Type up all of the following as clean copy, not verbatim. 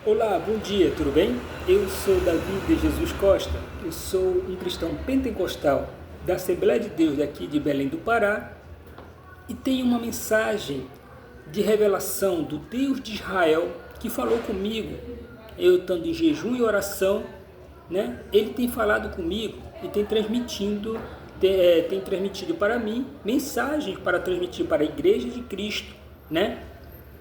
Olá, bom dia, tudo bem? Eu sou Davi de Jesus Costa, eu sou um cristão pentecostal da Assembleia de Deus daqui de Belém do Pará e tenho uma mensagem de revelação do Deus de Israel que falou comigo, eu estando em jejum e oração, né? Ele tem falado comigo e tem transmitido para mim mensagens para transmitir para a Igreja de Cristo, né?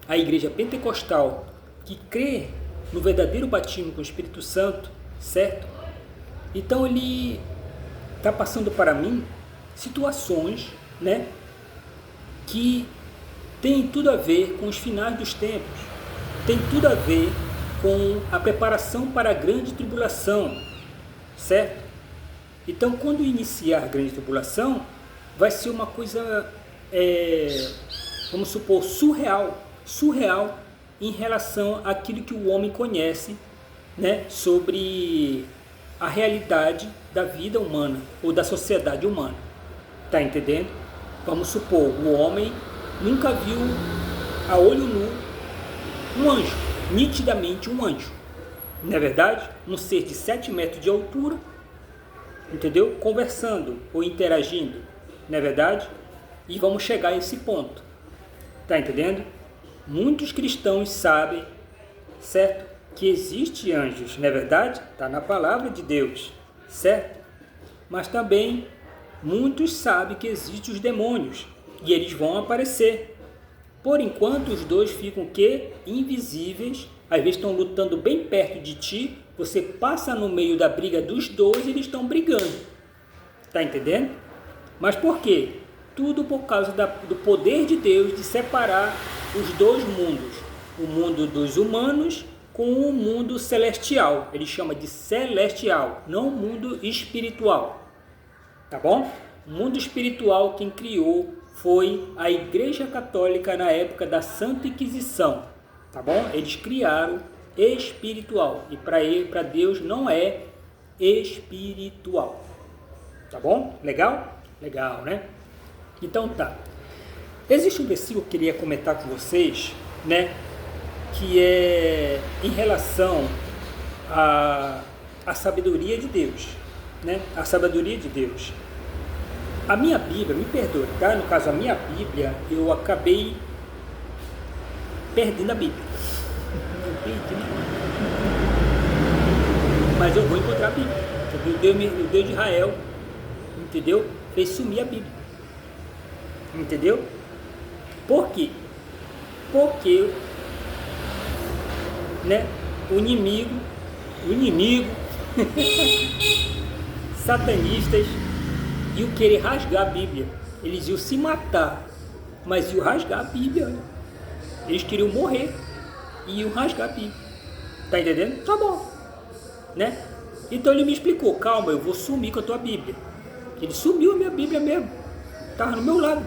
A Igreja Pentecostal que crê no verdadeiro batismo com o Espírito Santo, certo? Então ele está passando para mim situações, né, que tem tudo a ver com os finais dos tempos, tem tudo a ver com a preparação para a grande tribulação, certo? Então, quando iniciar a grande tribulação, vai ser uma coisa, vamos supor, surreal em relação àquilo que o homem conhece, né, sobre a realidade da vida humana ou da sociedade humana. Tá entendendo? Vamos supor, o homem nunca viu a olho nu um anjo, nitidamente um anjo. Não é verdade? Um ser de 7 metros de altura, entendeu? Conversando ou interagindo, não é verdade? E vamos chegar a esse ponto. Tá entendendo? Muitos cristãos sabem, certo? Que existe anjos, não é verdade? Está na palavra de Deus, certo? Mas também muitos sabem que existem os demônios e eles vão aparecer. Por enquanto os dois ficam invisíveis, às vezes estão lutando bem perto de ti, você passa no meio da briga dos dois e eles estão brigando. Tá entendendo? Mas por quê? Tudo por causa do poder de Deus de separar os dois mundos, o mundo dos humanos com o mundo celestial. Ele chama de celestial, não mundo espiritual. Tá bom? O mundo espiritual quem criou foi a Igreja Católica na época da Santa Inquisição. Tá bom? Eles criaram espiritual e para Deus não é espiritual. Tá bom? Legal? Legal, né? Então tá. Existe um versículo que eu queria comentar com vocês, né? Que é em relação à sabedoria de Deus, né? A sabedoria de Deus. A minha Bíblia, me perdoe, tá? No caso, a minha Bíblia, eu acabei perdendo a Bíblia. Mas eu vou encontrar a Bíblia. O Deus de Israel, entendeu? Fez sumir a Bíblia. Entendeu? Por quê? Porque, né, o inimigo, satanistas, iam querer rasgar a Bíblia. Eles iam se matar, mas iam rasgar a Bíblia. Eles queriam morrer e iam rasgar a Bíblia. Tá entendendo? Tá bom, né? Então ele me explicou, calma, eu vou sumir com a tua Bíblia. Ele sumiu a minha Bíblia mesmo. Estava no meu lado.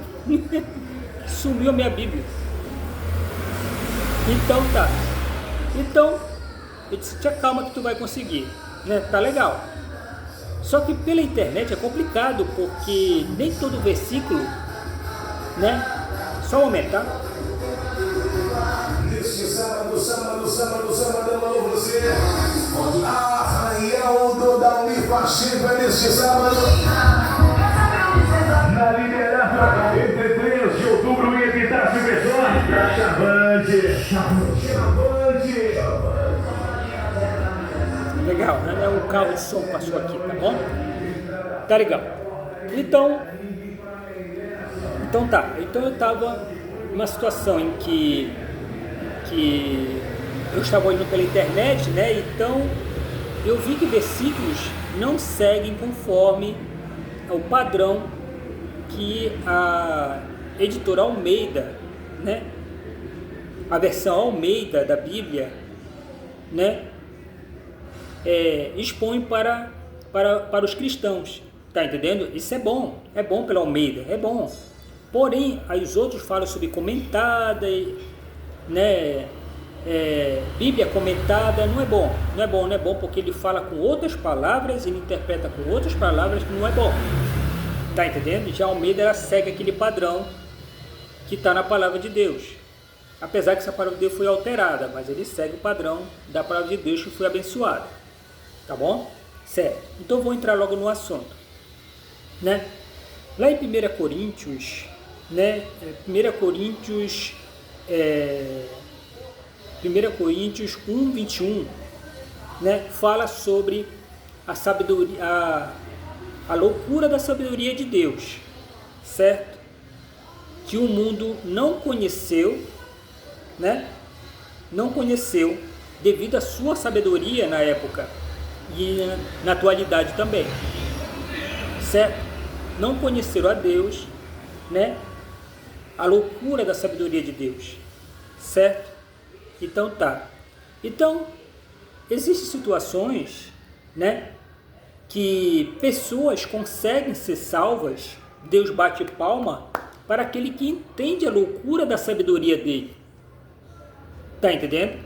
Sumiu a minha Bíblia. Então tá. Então, eu disse, tia, calma que tu vai conseguir. Né? Tá legal. Só que pela internet é complicado, porque nem todo versículo, né? Só um momento, tá? Neste sábado, eu amo você. Arraial da Unifaxiva neste sábado. Na liderança, entre 3 de outubro e Epitácio Pessoa, Chavante. Legal, né? O carro de som passou aqui, tá bom? Tá legal. Então tá. Então eu estava numa situação em que eu estava olhando pela internet, né? Então eu vi que versículos não seguem conforme o padrão que a editora Almeida, né, a versão Almeida da Bíblia, né, expõe para os cristãos, tá entendendo? Isso é bom pela Almeida, é bom. Porém, aí os outros falam sobre comentada, né, Bíblia comentada, não é bom, porque ele fala com outras palavras, ele interpreta com outras palavras que não é bom. Tá entendendo? Já a Almeida ela segue aquele padrão que está na palavra de Deus, Apesar que essa palavra de Deus foi alterada, mas ele segue o padrão da palavra de Deus que foi abençoada. Tá bom? Certo. Então vou entrar logo no assunto. Né? Lá em 1 Coríntios, né? 1 Coríntios 1 21, né? Fala sobre a sabedoria, a loucura da sabedoria de Deus, certo? Que o mundo não conheceu, né? Não conheceu devido à sua sabedoria na época e na atualidade também, certo? Não conheceram a Deus, né? A loucura da sabedoria de Deus, certo? Então tá. Então, existem situações, né, que pessoas conseguem ser salvas, Deus bate palma para aquele que entende a loucura da sabedoria dele. Tá entendendo?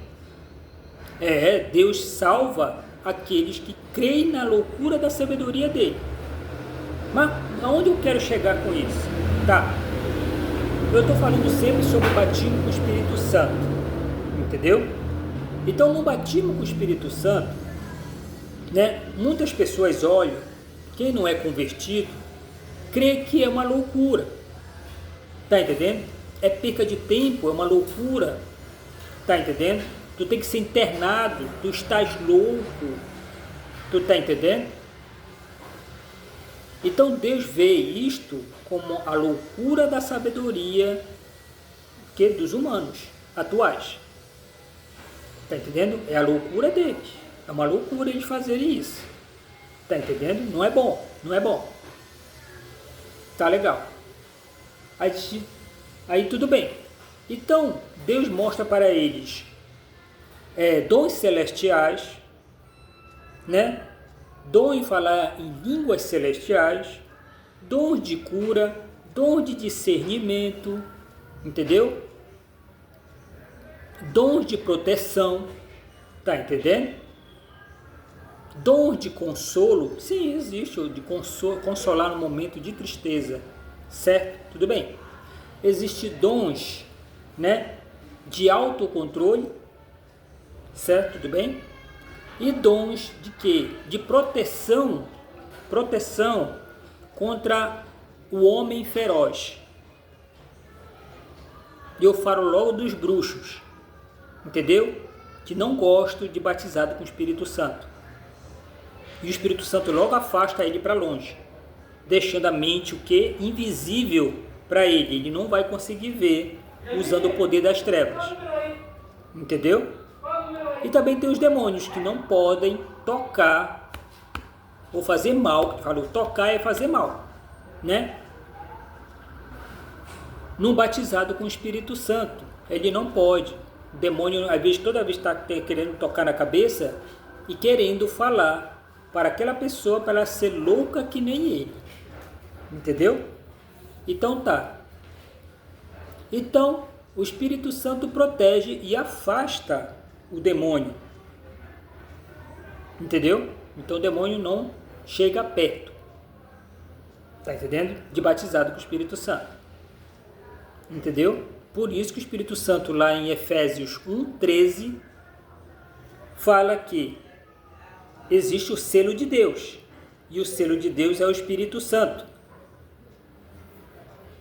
Deus salva aqueles que creem na loucura da sabedoria dele. Mas aonde eu quero chegar com isso? Tá. Eu estou falando sempre sobre o batismo com o Espírito Santo. Entendeu? Então, no batismo com o Espírito Santo, né, muitas pessoas olham, quem não é convertido, crê que é uma loucura. Tá entendendo? É perca de tempo, é uma loucura. Tá entendendo? Tu tem que ser internado, tu estás louco. Tu tá entendendo? Então Deus vê isto como a loucura da sabedoria dos humanos atuais. Tá entendendo? É a loucura deles. É uma loucura eles fazerem isso. Tá entendendo? Não é bom. Não é bom. Tá legal. Aí tudo bem. Então, Deus mostra para eles dons celestiais, né? Dom em falar em línguas celestiais, dons de cura, dom de discernimento, entendeu? Dons de proteção, tá entendendo? Dons de consolo, sim, existe o de consolar no momento de tristeza, certo? Tudo bem. Existem dons, né, de autocontrole, certo? Tudo bem? E dons de quê? De proteção contra o homem feroz. E eu falo logo dos bruxos, entendeu? Que não gostam de batizado com o Espírito Santo. E o Espírito Santo logo afasta ele para longe, deixando a mente o quê? Invisível para ele. Ele não vai conseguir ver usando o poder das trevas. Entendeu? E também tem os demônios que não podem tocar ou fazer mal. Falou, tocar é fazer mal, né? No batizado com o Espírito Santo, ele não pode. O demônio, às vezes, toda vez está querendo tocar na cabeça e querendo falar para aquela pessoa para ela ser louca que nem ele. Entendeu? Então tá. Então, o Espírito Santo protege e afasta o demônio. Entendeu? Então o demônio não chega perto. Tá entendendo? De batizado com o Espírito Santo. Entendeu? Por isso que o Espírito Santo lá em Efésios 1:13 fala que existe o selo de Deus. E o selo de Deus é o Espírito Santo.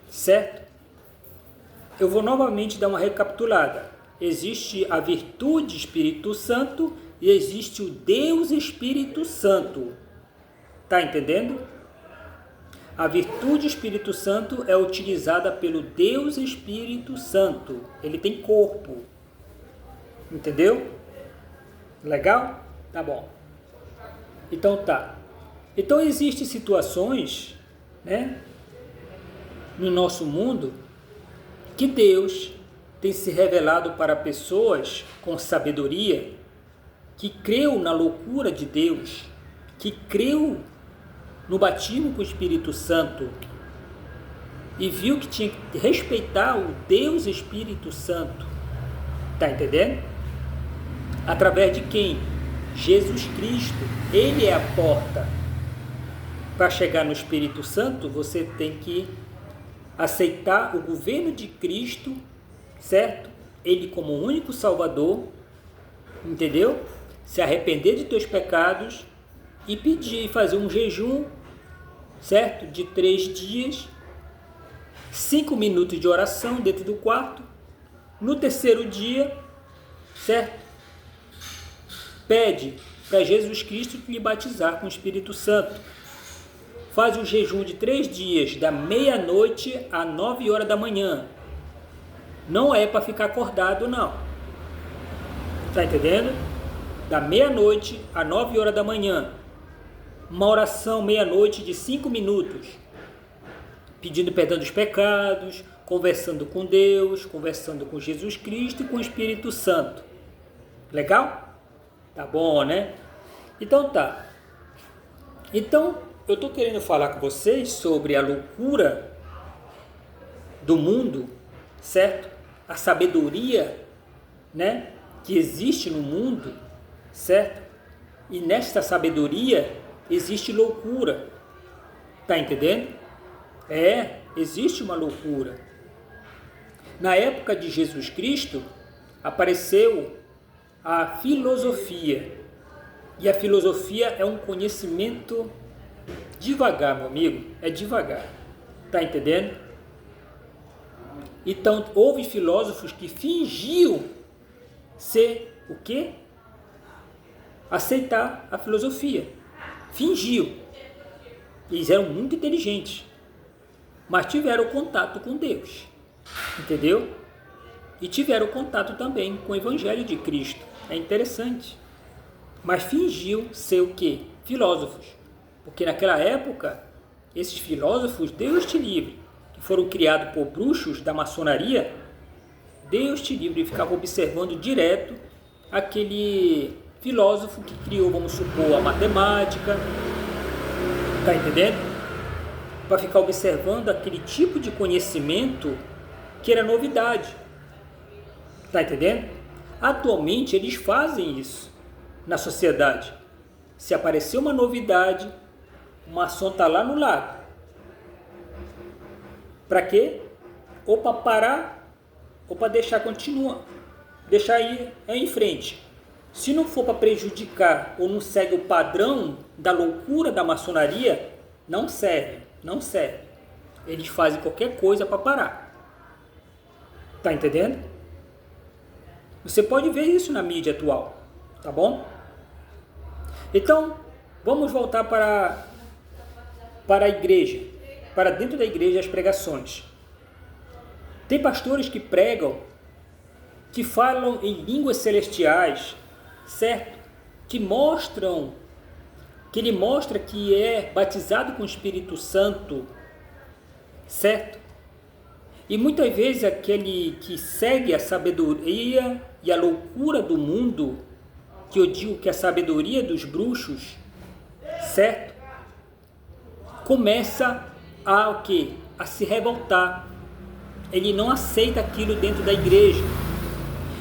Certo? Eu vou novamente dar uma recapitulada. Existe a virtude Espírito Santo e existe o Deus Espírito Santo. Tá entendendo? A virtude Espírito Santo é utilizada pelo Deus Espírito Santo. Ele tem corpo. Entendeu? Legal? Tá bom. Então tá. Então existem situações, né, no nosso mundo que Deus tem se revelado para pessoas com sabedoria, que creu na loucura de Deus, que creu no batismo com o Espírito Santo e viu que tinha que respeitar o Deus Espírito Santo. Tá entendendo? Através de quem? Jesus Cristo. Ele é a porta. Para chegar no Espírito Santo, você tem que aceitar o governo de Cristo, certo? Ele como único Salvador, entendeu? Se arrepender de teus pecados e pedir, fazer um jejum, certo? De 3 dias, 5 minutos de oração dentro do quarto. No terceiro dia, certo? Pede para Jesus Cristo lhe batizar com o Espírito Santo. Faz o jejum de 3 dias, da meia-noite a 9 horas da manhã. Não é para ficar acordado, não. Está entendendo? Da meia-noite a 9 horas da manhã. Uma oração meia-noite de 5 minutos. Pedindo perdão dos pecados, conversando com Deus, conversando com Jesus Cristo e com o Espírito Santo. Legal? Tá bom, né? Então tá. Então, eu estou querendo falar com vocês sobre a loucura do mundo, certo? A sabedoria, né, que existe no mundo, certo? E nesta sabedoria existe loucura. Tá entendendo? Existe uma loucura. Na época de Jesus Cristo, apareceu a filosofia. E a filosofia é um conhecimento devagar, meu amigo. É devagar. Tá entendendo? Então, houve filósofos que fingiam ser o quê? Aceitar a filosofia. Fingiam. Eles eram muito inteligentes. Mas tiveram contato com Deus. Entendeu? E tiveram contato também com o Evangelho de Cristo. É interessante. Mas fingiu ser o quê? Filósofos. Porque naquela época, esses filósofos, Deus te livre, que foram criados por bruxos da maçonaria, Deus te livre, ficavam observando direto aquele filósofo que criou, vamos supor, a matemática. Tá entendendo? Para ficar observando aquele tipo de conhecimento que era novidade. Tá entendendo? Atualmente eles fazem isso na sociedade. Se aparecer uma novidade, o maçom está lá no lado. Para quê? Ou para parar, ou para deixar continuar. Deixar ir em frente. Se não for para prejudicar ou não segue o padrão da loucura da maçonaria, não serve, não serve. Eles fazem qualquer coisa para parar. Tá entendendo? Você pode ver isso na mídia atual, tá bom? Então, vamos voltar para a igreja, para dentro da igreja as pregações. Tem pastores que pregam, que falam em línguas celestiais, certo? Que ele mostra que é batizado com o Espírito Santo, certo? E muitas vezes aquele que segue a sabedoria e a loucura do mundo, que eu digo que é a sabedoria dos bruxos, certo? Começa a o quê? A se revoltar. Ele não aceita aquilo dentro da igreja.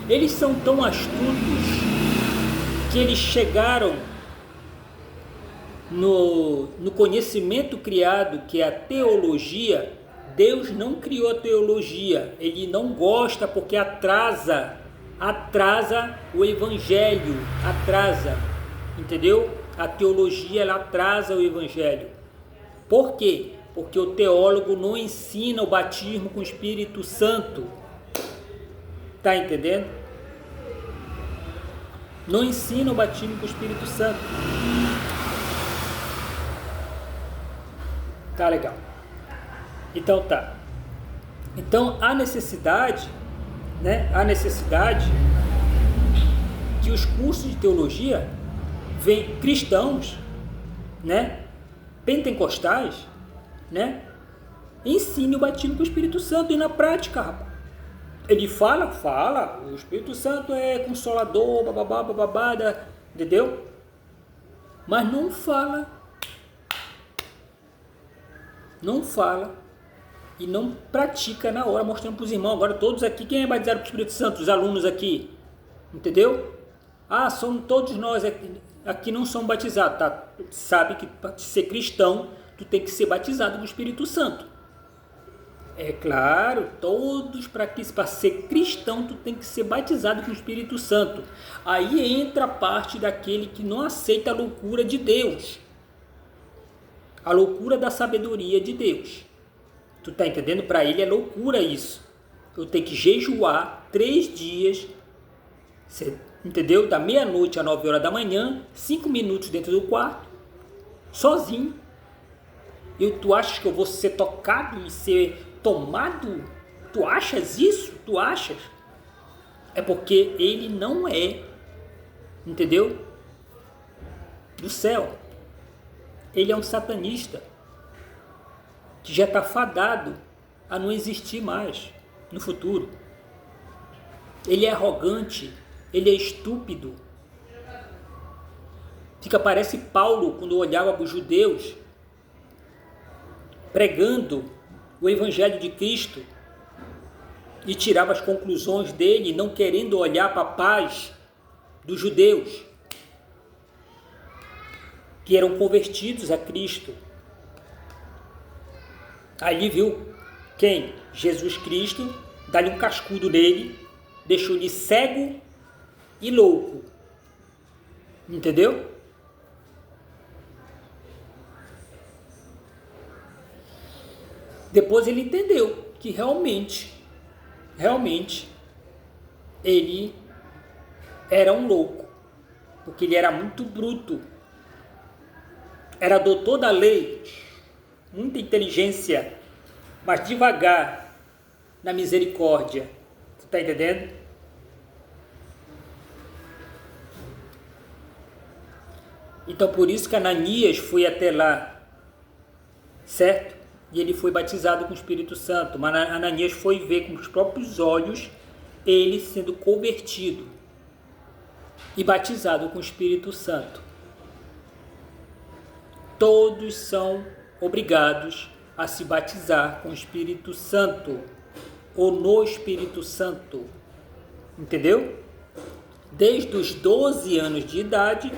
Eles são tão astutos que eles chegaram no conhecimento criado, que é a teologia. Deus não criou a teologia. Ele não gosta porque atrasa o evangelho, atrasa, entendeu? A teologia, ela atrasa o evangelho. Por quê? Porque o teólogo não ensina o batismo com o Espírito Santo. Tá entendendo? Não ensina o batismo com o Espírito Santo. Tá legal. Então tá. Então há necessidade, né? Há necessidade que os cursos de teologia vêm cristãos, né? Pentecostais, né? Ensine o batismo com o Espírito Santo. E na prática, rapaz, ele fala, o Espírito Santo é consolador, bababá, entendeu? Mas não fala e não pratica na hora, mostrando para os irmãos. Agora todos aqui, quem é batizado com o Espírito Santo? Os alunos aqui, entendeu? Somos todos nós aqui não somos batizados, tá? Sabe que para ser cristão, tu tem que ser batizado com o Espírito Santo. É claro, todos para ser cristão tu tem que ser batizado com o Espírito Santo. Aí entra a parte daquele que não aceita a loucura de Deus. A loucura da sabedoria de Deus. Tu tá entendendo? Para ele é loucura isso. Eu tenho que jejuar 3 dias, entendeu? Da meia-noite a 9 horas da manhã, 5 minutos dentro do quarto, sozinho. E tu achas que eu vou ser tocado e ser tomado? Tu achas isso? Tu achas? É porque ele não é, entendeu? Do céu. Ele é um satanista que já está fadado a não existir mais no futuro. Ele é arrogante, ele é estúpido. Parece Paulo quando olhava para os judeus pregando o Evangelho de Cristo e tirava as conclusões dele, não querendo olhar para a paz dos judeus que eram convertidos a Cristo. Ali viu quem? Jesus Cristo, dá-lhe um cascudo nele, deixou-lhe cego e louco. Entendeu? Depois ele entendeu que realmente, ele era um louco, porque ele era muito bruto, era doutor da lei, muita inteligência, mas devagar na misericórdia. Tu tá entendendo? Então por isso que Ananias foi até lá, certo? E ele foi batizado com o Espírito Santo. Mas Ananias foi ver com os próprios olhos ele sendo convertido e batizado com o Espírito Santo. Todos são obrigados a se batizar com o Espírito Santo ou no Espírito Santo. Entendeu? Desde os 12 anos de idade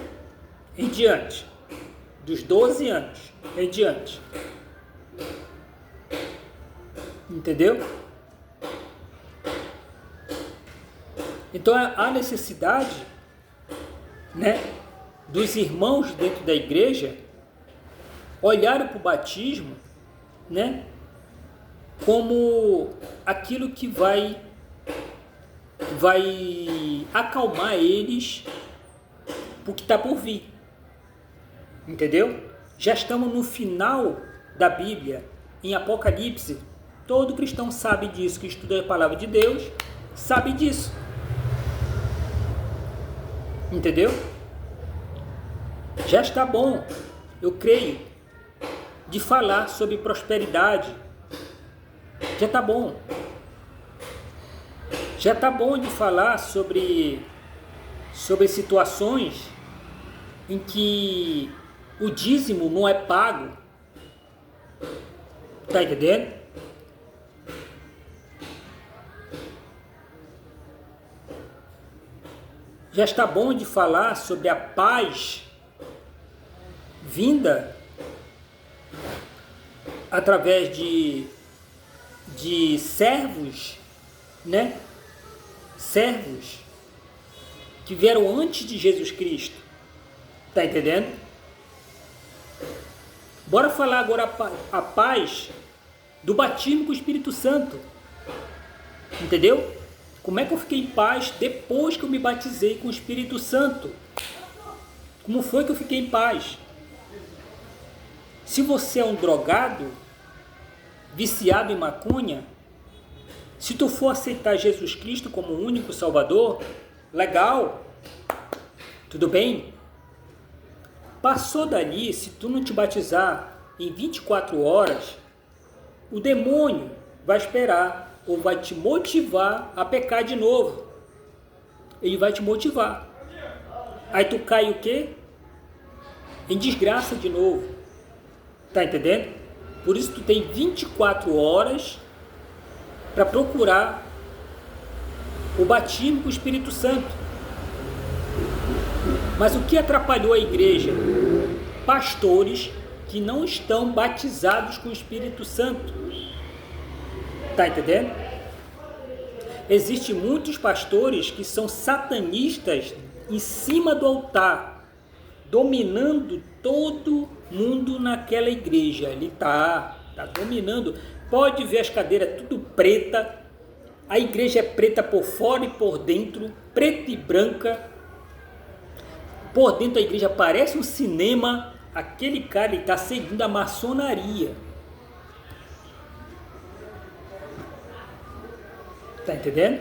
em diante. Dos 12 anos em diante. Entendeu? Então há necessidade, né, dos irmãos dentro da igreja olharem para o batismo, né, como aquilo que vai acalmar eles para o que está por vir. Entendeu? Já estamos no final da Bíblia, em Apocalipse. Todo cristão sabe disso, que estuda a palavra de Deus, sabe disso. Entendeu? Já está bom, eu creio, de falar sobre prosperidade. Já está bom. Já está bom de falar sobre situações em que o dízimo não é pago. Está entendendo? Já está bom de falar sobre a paz vinda através de servos, né? Servos que vieram antes de Jesus Cristo. Tá entendendo? Bora falar agora a paz do batismo com o Espírito Santo. Entendeu? Como é que eu fiquei em paz depois que eu me batizei com o Espírito Santo? Como foi que eu fiquei em paz? Se você é um drogado, viciado em maconha, se tu for aceitar Jesus Cristo como o único Salvador, legal, tudo bem? Passou dali, se tu não te batizar em 24 horas, o demônio vai esperar ou vai te motivar a pecar de novo. Ele vai te motivar. Aí tu cai o quê? Em desgraça de novo. Tá entendendo? Por isso tu tem 24 horas para procurar o batismo com o Espírito Santo. Mas o que atrapalhou a igreja? Pastores que não estão batizados com o Espírito Santo. Tá entendendo? Existem muitos pastores que são satanistas em cima do altar, dominando todo mundo naquela igreja. Ele tá dominando. Pode ver as cadeiras tudo preta, a igreja é preta por fora e por dentro, preta e branca. Por dentro a igreja parece um cinema. Aquele cara está seguindo a maçonaria. Tá entendendo?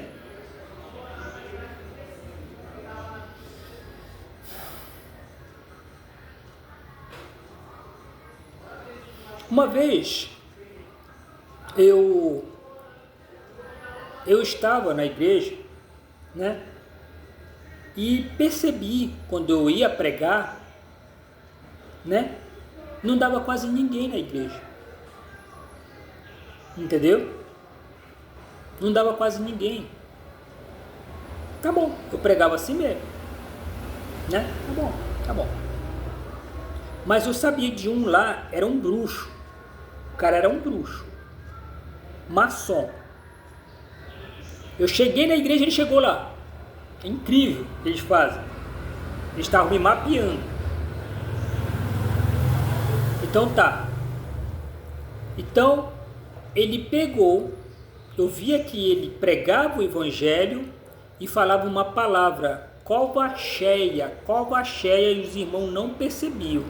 Uma vez eu estava na igreja, né? E percebi quando eu ia pregar, né? Não dava quase ninguém na igreja. Entendeu? Não dava quase ninguém. Tá bom, eu pregava assim mesmo, né? Tá bom. Mas eu sabia de um lá, era um bruxo. O cara era um bruxo, maçom. Eu cheguei na igreja, ele chegou lá. É incrível o que eles fazem. Eles estavam me mapeando. Então tá. Então ele pegou. Eu via que ele pregava o evangelho e falava uma palavra, cova cheia, e os irmãos não percebiam.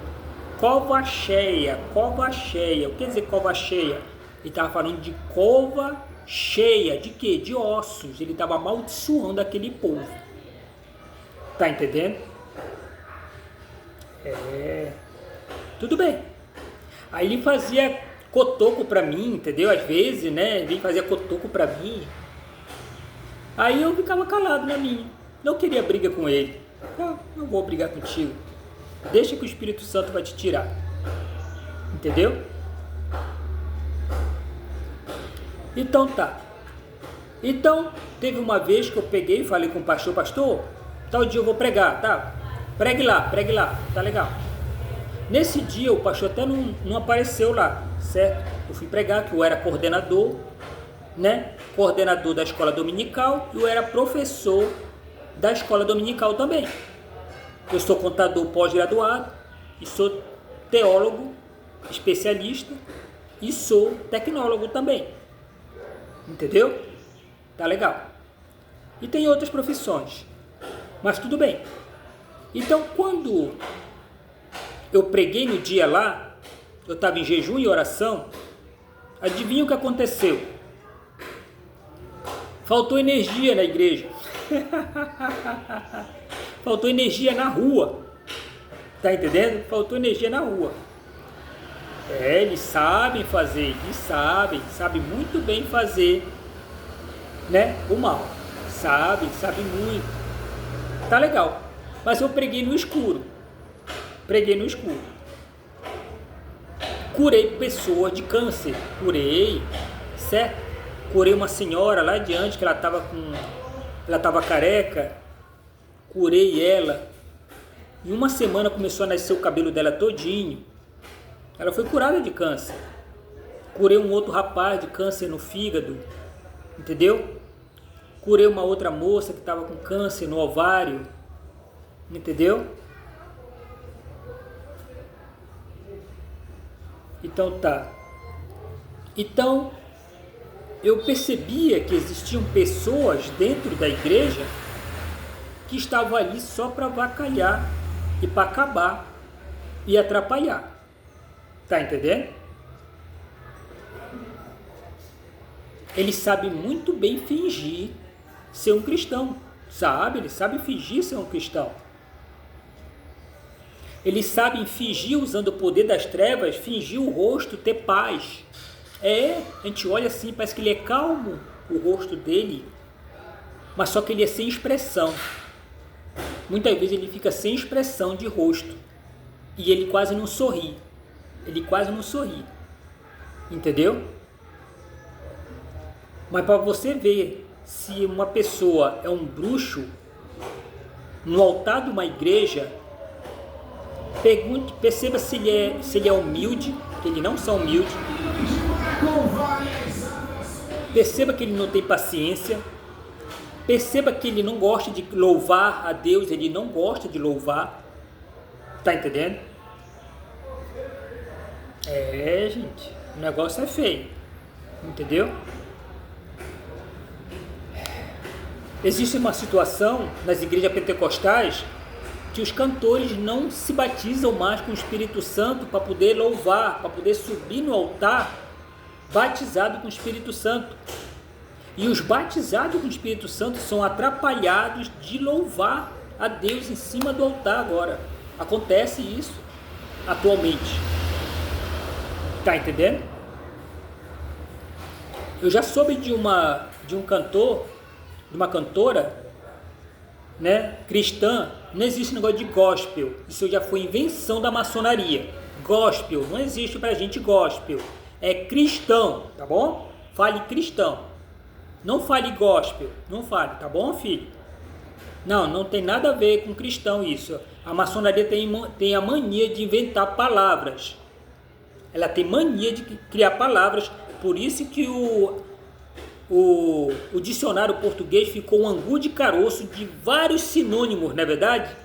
Cova cheia. O que quer dizer cova cheia? Ele estava falando de cova cheia, de quê? De ossos. Ele estava amaldiçoando aquele povo. Tá entendendo? Tudo bem. Aí ele fazia cotoco pra mim, entendeu? Às vezes, né? Ele fazia cotoco pra mim. Aí eu ficava calado na minha. Não queria briga com ele. Não vou brigar contigo. Deixa que o Espírito Santo vai te tirar. Entendeu? Então tá. Então, teve uma vez que eu peguei e falei com o pastor, tal dia eu vou pregar, tá? Pregue lá, tá legal. Nesse dia o pastor até não apareceu lá, certo? Eu fui pregar, que eu era coordenador, né? Coordenador da escola dominical e eu era professor da escola dominical também. Eu sou contador pós-graduado e sou teólogo especialista e sou tecnólogo também. Entendeu? Tá legal. E tem outras profissões, mas tudo bem. Então, quando eu preguei no dia lá, eu estava em jejum e oração, adivinha o que aconteceu? Faltou energia na igreja. Faltou energia na rua. Tá entendendo? Faltou energia na rua. Eles sabem fazer, sabem muito bem fazer, né? O mal. Sabe muito. Tá legal. Mas eu preguei no escuro. Curei pessoas de câncer. Certo? Curei uma senhora lá adiante que ela estava careca. Curei ela. Em uma semana começou a nascer o cabelo dela todinho. Ela foi curada de câncer. Curei um outro rapaz de câncer no fígado. Entendeu? Curei uma outra moça que estava com câncer no ovário. Entendeu? Então tá. Então, eu percebia que existiam pessoas dentro da igreja que estavam ali só para avacalhar e para acabar e atrapalhar. Tá entendendo? Ele sabe muito bem fingir ser um cristão. Ele sabe fingir ser um cristão. Eles sabem fingir, usando o poder das trevas, fingir o rosto, ter paz. A gente olha assim, parece que ele é calmo, o rosto dele, mas só que ele é sem expressão. Muitas vezes ele fica sem expressão de rosto e ele quase não sorri. Entendeu? Mas para você ver se uma pessoa é um bruxo, no altar de uma igreja, perceba se ele é humilde, que eles não são humildes. Perceba que ele não tem paciência. Perceba que ele não gosta de louvar a Deus, ele não gosta de louvar. Tá entendendo? Gente, o negócio é feio. Entendeu? Existe uma situação nas igrejas pentecostais que os cantores não se batizam mais com o Espírito Santo para poder louvar, para poder subir no altar batizado com o Espírito Santo. E os batizados com o Espírito Santo são atrapalhados de louvar a Deus em cima do altar agora. Acontece isso atualmente. Tá entendendo? Eu já soube de um cantor, de uma cantora, né, cristã. Não existe negócio de gospel. Isso já foi invenção da maçonaria. Gospel, não existe pra gente gospel. É cristão, tá bom? Fale cristão. Não fale gospel, não fale, tá bom, filho? Não tem nada a ver com cristão isso. A maçonaria tem a mania de inventar palavras. Ela tem mania de criar palavras, por isso que o dicionário português ficou um angu de caroço de vários sinônimos, não é verdade?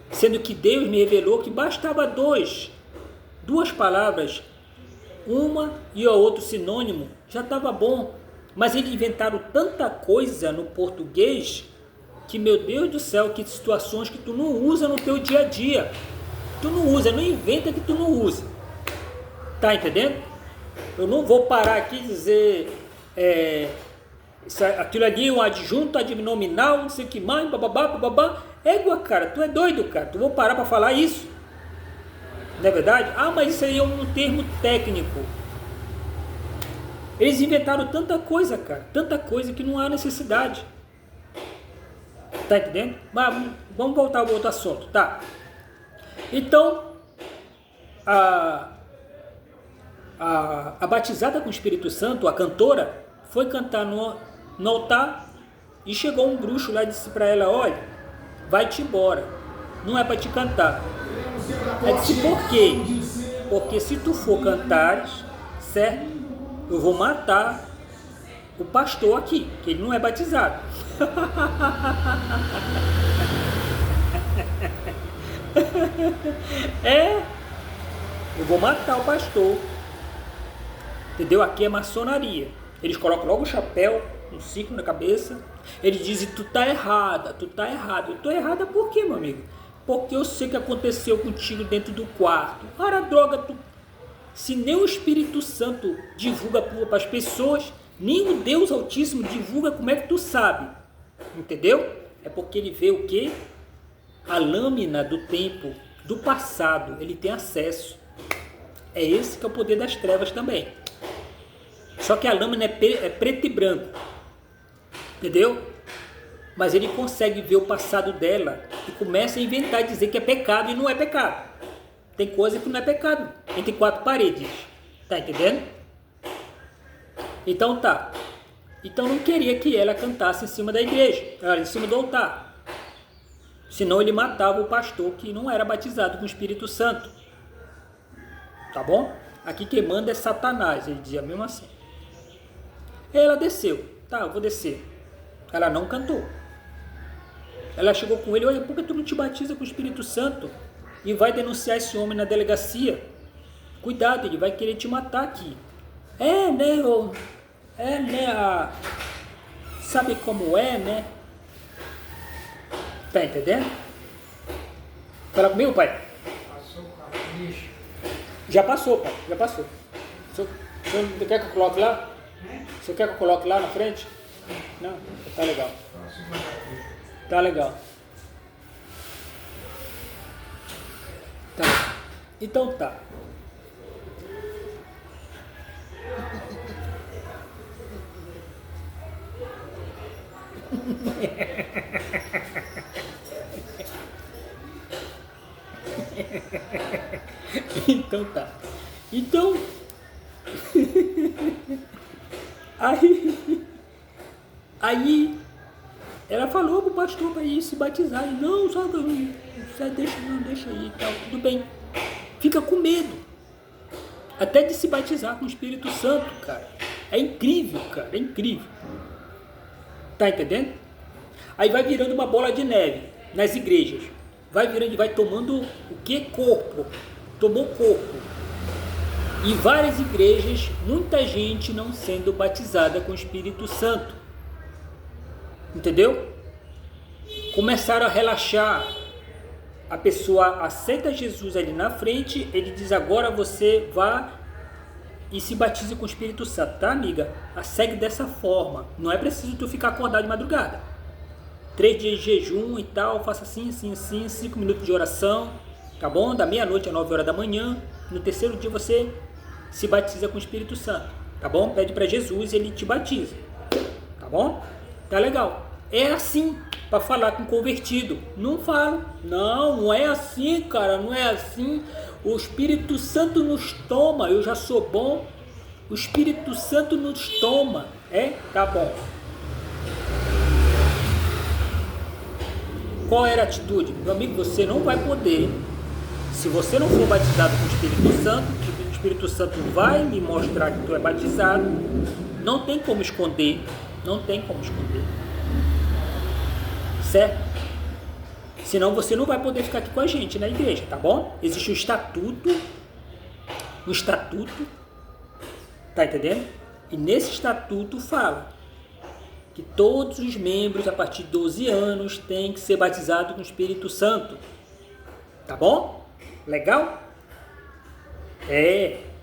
Sendo que Deus me revelou que bastava duas palavras, uma e o outro sinônimo, já estava bom. Mas eles inventaram tanta coisa no português que, meu Deus do céu, que situações que tu não usa no teu dia a dia. Tu não usa, não inventa que tu não usa. Tá entendendo? Eu não vou parar aqui e dizer aquilo ali é um adjunto adnominal, não sei o que mais, bababá. Égua, cara, tu é doido, cara. Tu vou parar para falar isso. Não é verdade? Mas isso aí é um termo técnico. Eles inventaram tanta coisa, cara. Tanta coisa que não há necessidade. Tá entendendo? Mas vamos voltar ao outro assunto, tá? Então, a batizada com o Espírito Santo, a cantora, foi cantar no altar e chegou um bruxo lá e disse para ela: olha, vai-te embora, não é para te cantar. Ela disse: por quê? Porque se tu for cantar, certo, eu vou matar o pastor aqui, que ele não é batizado. Eu vou matar o pastor. Entendeu? Aqui é maçonaria. Eles colocam logo o chapéu, um círculo na cabeça. Eles dizem: tu tá errada, tu tá errada. Eu tô errada por quê, meu amigo? Porque eu sei o que aconteceu contigo dentro do quarto. Para droga, se nem o Espírito Santo divulga para as pessoas, nem o Deus Altíssimo divulga, como é que tu sabe? Entendeu? É porque ele vê o quê? A lâmina do tempo, do passado, ele tem acesso. É esse que é o poder das trevas também. Só que a lâmina é preto e branco. Entendeu? Mas ele consegue ver o passado dela e começa a inventar e dizer que é pecado e não é pecado. Tem coisa que não é pecado entre quatro paredes. Tá entendendo? Então tá. Então não queria que ela cantasse em cima da igreja, em cima do altar. Senão ele matava o pastor que não era batizado com o Espírito Santo. Tá bom? Aqui quem manda é Satanás, ele dizia mesmo assim. Ela desceu. Tá, eu vou descer. Ela não cantou. Ela chegou com ele: olha, por que tu não te batiza com o Espírito Santo? E vai denunciar esse homem na delegacia. Cuidado, ele vai querer te matar aqui. Sabe como é, né? Tá entendendo? Fala comigo, pai. Passou o lixo. Já passou, pai, já passou. O senhor quer que eu coloque lá? O senhor quer que eu coloque lá na frente? Não? Tá legal. Tá legal. Tá. Então tá. Então tá. Então aí ela falou pro pastor para ir se batizar. E não, só deixa aí e tal. Tudo bem. Fica com medo até de se batizar com o Espírito Santo, cara. É incrível, cara, é incrível. Tá entendendo? Aí vai virando uma bola de neve nas igrejas. Vai virando e vai tomando o que? Corpo. Tomou corpo. Em várias igrejas, muita gente não sendo batizada com o Espírito Santo. Entendeu? Começaram a relaxar. A pessoa aceita Jesus ali na frente, ele diz: agora você vá e se batize com o Espírito Santo, tá, amiga? A segue dessa forma. Não é preciso tu ficar acordado de madrugada. 3 dias de jejum e tal, faça assim, 5 minutos de oração, tá bom? Da meia-noite a 9 horas da manhã. No terceiro dia você se batiza com o Espírito Santo, tá bom? Pede para Jesus e ele te batiza, tá bom? Tá legal. É assim para falar com convertido. Não falo. Não é assim, cara, não é assim. O Espírito Santo nos toma. Eu já sou bom. O Espírito Santo nos toma. Tá bom. Qual era a atitude? Meu amigo, você não vai poder. Se você não for batizado com o Espírito Santo, o Espírito Santo vai me mostrar que tu é batizado. Não tem como esconder. Não tem como esconder. Certo? Senão você não vai poder ficar aqui com a gente na igreja, tá bom? Existe um estatuto, tá entendendo? E nesse estatuto fala que todos os membros a partir de 12 anos têm que ser batizados com o Espírito Santo, tá bom? Legal?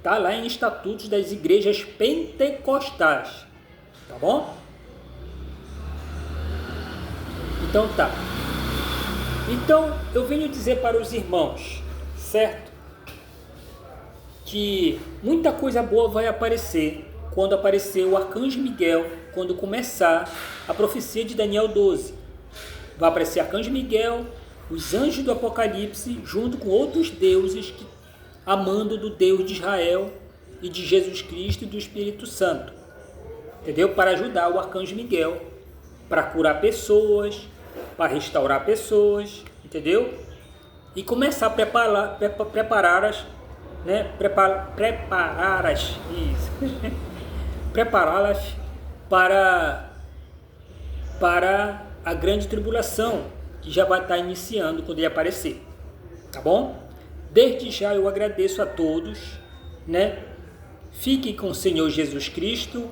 Tá lá em estatutos das igrejas pentecostais, tá bom? Então tá. Então eu venho dizer para os irmãos, certo? Que muita coisa boa vai aparecer quando aparecer o Arcanjo Miguel, quando começar a profecia de Daniel 12. Vai aparecer Arcanjo Miguel, os anjos do Apocalipse, junto com outros deuses, amando do Deus de Israel e de Jesus Cristo e do Espírito Santo. Entendeu? Para ajudar o Arcanjo Miguel, para curar pessoas, para restaurar pessoas, entendeu? E começar a prepará-las para a grande tribulação, que já vai estar iniciando quando ele aparecer, tá bom? Desde já eu agradeço a todos, né? Fiquem com o Senhor Jesus Cristo,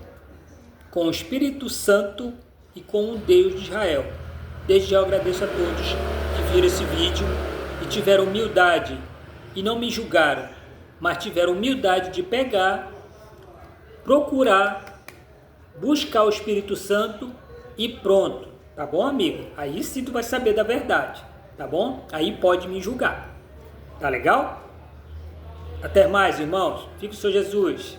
com o Espírito Santo e com o Deus de Israel. Desde já eu agradeço a todos que viram esse vídeo e tiveram humildade e não me julgaram, mas tiveram humildade de pegar, procurar, buscar o Espírito Santo e pronto, tá bom, amigo? Aí sim tu vai saber da verdade, tá bom? Aí pode me julgar, tá legal? Até mais, irmãos. Fique com o Senhor Jesus.